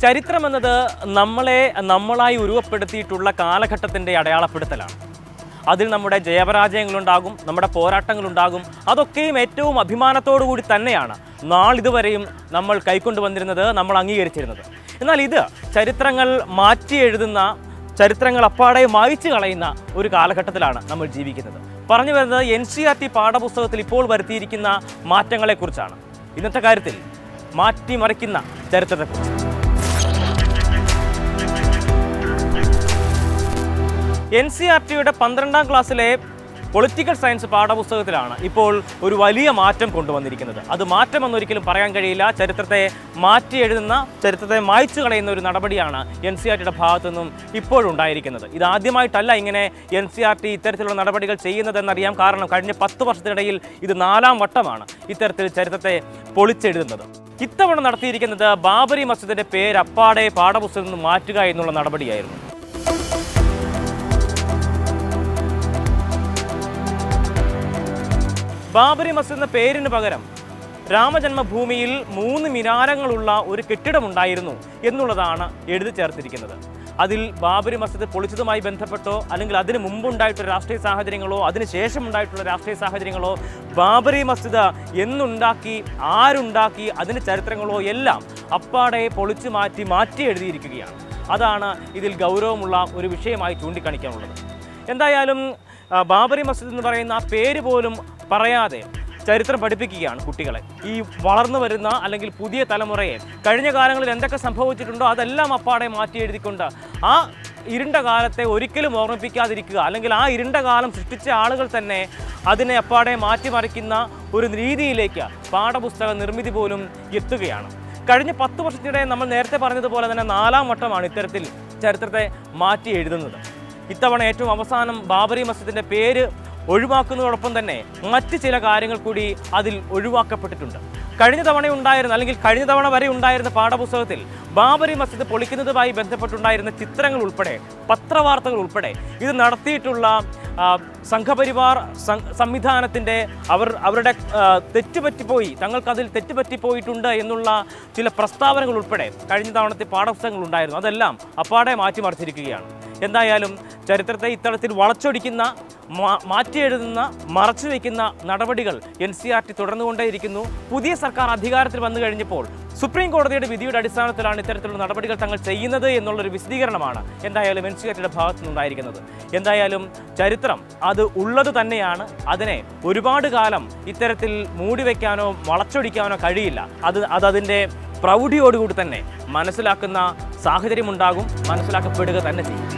ചരിത്രമെന്നത് നമ്മളായി ഉരുവപ്പെടുത്തിയിട്ടുള്ള കാലഘട്ടത്തിൻ്റെ അടയാളപ്പെടുത്തലാണ്. അതിൽ നമ്മുടെ ജയപരാജയങ്ങളുണ്ടാകും, നമ്മുടെ പോരാട്ടങ്ങളുണ്ടാകും. അതൊക്കെയും ഏറ്റവും അഭിമാനത്തോടു കൂടി തന്നെയാണ് നാളിതുവരെയും നമ്മൾ കൈക്കൊണ്ടുവന്നിരുന്നത്, നമ്മൾ അംഗീകരിച്ചിരുന്നത്. എന്നാൽ ഇത് ചരിത്രങ്ങൾ മാറ്റി എഴുതുന്ന, ചരിത്രങ്ങൾ അപ്പാടെ മായ്ച്ചു കളയുന്ന ഒരു കാലഘട്ടത്തിലാണ് നമ്മൾ ജീവിക്കുന്നത്. പറഞ്ഞു വരുന്നത് NCERT പാഠപുസ്തകത്തിൽ ഇപ്പോൾ വരുത്തിയിരിക്കുന്ന മാറ്റങ്ങളെക്കുറിച്ചാണ്. ഇന്നത്തെ കാര്യത്തിൽ മാറ്റിമറിക്കുന്ന ചരിത്രത്തെക്കുറിച്ച്. NCERTയുടെ 12ാം ക്ലാസ്സിലെ പൊളിറ്റിക്കൽ സയൻസ് പാഠപുസ്തകത്തിലാണ് ഇപ്പോൾ ഒരു വലിയ മാറ്റം കൊണ്ടുവന്നിരിക്കുന്നത്. അത് മാറ്റമെന്നൊരിക്കലും പറയാൻ കഴിയില്ല. ചരിത്രത്തെ മാറ്റി എഴുതുന്ന, ചരിത്രത്തെ മായ്ച്ചു കളയുന്ന ഒരു നടപടിയാണ് NCERTയുടെ ഭാഗത്തു നിന്നും ഇപ്പോഴുണ്ടായിരിക്കുന്നത്. ഇതാദ്യമായിട്ടല്ല ഇങ്ങനെ NCERT ഇത്തരത്തിലുള്ള നടപടികൾ ചെയ്യുന്നതെന്നറിയാം. കാരണം കഴിഞ്ഞ 10 വർഷത്തിനിടയിൽ ഇത് 4ാം വട്ടമാണ് ഇത്തരത്തിൽ ചരിത്രത്തെ പൊളിച്ചെഴുതുന്നത്. ഇത്തവണ നടത്തിയിരിക്കുന്നത് ബാബരി മസ്ജിദിൻ്റെ പേര് അപ്പാടെ പാഠപുസ്തകത്തിൽ നിന്ന് മാറ്റുക എന്നുള്ള നടപടിയായിരുന്നു. ബാബരി മസ്ജിദ് എന്ന പേരിന് പകരം രാമജന്മഭൂമിയിൽ 3 മിനാരങ്ങളുള്ള ഒരു കെട്ടിടമുണ്ടായിരുന്നു എന്നുള്ളതാണ് എഴുതി ചേർത്തിരിക്കുന്നത്. അതിൽ ബാബരി മസ്ജിദ് പൊളിച്ചതുമായി ബന്ധപ്പെട്ടോ അല്ലെങ്കിൽ അതിന് മുമ്പുണ്ടായിട്ടുള്ള രാഷ്ട്രീയ സാഹചര്യങ്ങളോ അതിനുശേഷം ഉണ്ടായിട്ടുള്ള രാഷ്ട്രീയ സാഹചര്യങ്ങളോ ബാബരി മസ്ജിദ് എന്നുണ്ടാക്കി, ആരുണ്ടാക്കി, അതിൻ്റെ ചരിത്രങ്ങളോ എല്ലാം അപ്പാടെ പൊളിച്ചു മാറ്റി എഴുതിയിരിക്കുകയാണ്. അതാണ് ഇതിൽ ഗൗരവമുള്ള ഒരു വിഷയമായി ചൂണ്ടിക്കാണിക്കാനുള്ളത്. എന്തായാലും ബാബരി മസ്ജിദ് എന്ന് പറയുന്ന ആ പേര് പോലും പറയാതെ ചരിത്രം പഠിപ്പിക്കുകയാണ് കുട്ടികളെ. ഈ വളർന്നു വരുന്ന അല്ലെങ്കിൽ പുതിയ തലമുറയെ കഴിഞ്ഞ കാലങ്ങളിൽ എന്തൊക്കെ സംഭവിച്ചിട്ടുണ്ടോ അതെല്ലാം അപ്പാടെ മാറ്റി എഴുതിക്കൊണ്ട് ആ ഇരുണ്ട കാലത്തെ ഒരിക്കലും ഓർമ്മിപ്പിക്കാതിരിക്കുക, അല്ലെങ്കിൽ ആ ഇരുണ്ട കാലം സൃഷ്ടിച്ച ആളുകൾ തന്നെ അതിനെ അപ്പാടെ മാറ്റിമറിക്കുന്ന ഒരു രീതിയിലേക്ക് പാഠപുസ്തക നിർമ്മിതി പോലും എത്തുകയാണ്. കഴിഞ്ഞ 10 വർഷത്തിനിടെ നമ്മൾ നേരത്തെ പറഞ്ഞതുപോലെ തന്നെ 4ാം വട്ടമാണ് ഇത്തരത്തിൽ ചരിത്രത്തെ മാറ്റി എഴുതുന്നത്. ഇത്തവണ ഏറ്റവും അവസാനം ബാബരി മസ്ജിദിൻ്റെ പേര് ഒഴിവാക്കുന്നതോടൊപ്പം തന്നെ മറ്റ് ചില കാര്യങ്ങൾ കൂടി അതിൽ ഒഴിവാക്കപ്പെട്ടിട്ടുണ്ട്. കഴിഞ്ഞ തവണ വരെ ഉണ്ടായിരുന്ന പാഠപുസ്തകത്തിൽ ബാബരി മസ്ജിദ് പൊളിക്കുന്നതുമായി ബന്ധപ്പെട്ടുണ്ടായിരുന്ന ചിത്രങ്ങൾ ഉൾപ്പെടെ, പത്രവാർത്തകൾ ഉൾപ്പെടെ ഇത് നടത്തിയിട്ടുള്ള സംഘപരിവാർ സംവിധാനത്തിൻ്റെ അവരുടെ തങ്ങൾക്കതിൽ തെറ്റുപറ്റിപ്പോയിട്ടുണ്ട് എന്നുള്ള ചില പ്രസ്താവനകൾ ഉൾപ്പെടെ കഴിഞ്ഞ തവണത്തെ പാഠപുസ്തകങ്ങൾ ഉണ്ടായിരുന്നു. അതെല്ലാം അപ്പാടെ മാറ്റിമറിച്ചിരിക്കുകയാണ്. എന്തായാലും ചരിത്രത്തെ ഇത്തരത്തിൽ വളച്ചൊടിക്കുന്ന, മാറ്റി എഴുതുന്ന, മറച്ചു വയ്ക്കുന്ന നടപടികൾ NCERT തുടർന്നുകൊണ്ടേയിരിക്കുന്നു. പുതിയ സർക്കാർ അധികാരത്തിൽ വന്നു കഴിഞ്ഞപ്പോൾ സുപ്രീം കോടതിയുടെ വിധിയുടെ അടിസ്ഥാനത്തിലാണ് ഇത്തരത്തിലുള്ള നടപടികൾ തങ്ങൾ ചെയ്യുന്നത് എന്നുള്ളൊരു വിശദീകരണമാണ് എന്തായാലും NCERTയുടെ ഭാഗത്തു നിന്നുണ്ടായിരിക്കുന്നത്. എന്തായാലും ചരിത്രം അത് ഉള്ളത് തന്നെയാണ്. അതിനെ ഒരുപാട് കാലം ഇത്തരത്തിൽ മൂടിവെക്കാനോ വളച്ചൊടിക്കാനോ കഴിയില്ല. അതിൻ്റെ പ്രൗഢിയോടുകൂടി തന്നെ മനസ്സിലാക്കുന്ന സാഹചര്യമുണ്ടാകും, മനസ്സിലാക്കപ്പെടുക തന്നെ ചെയ്യും.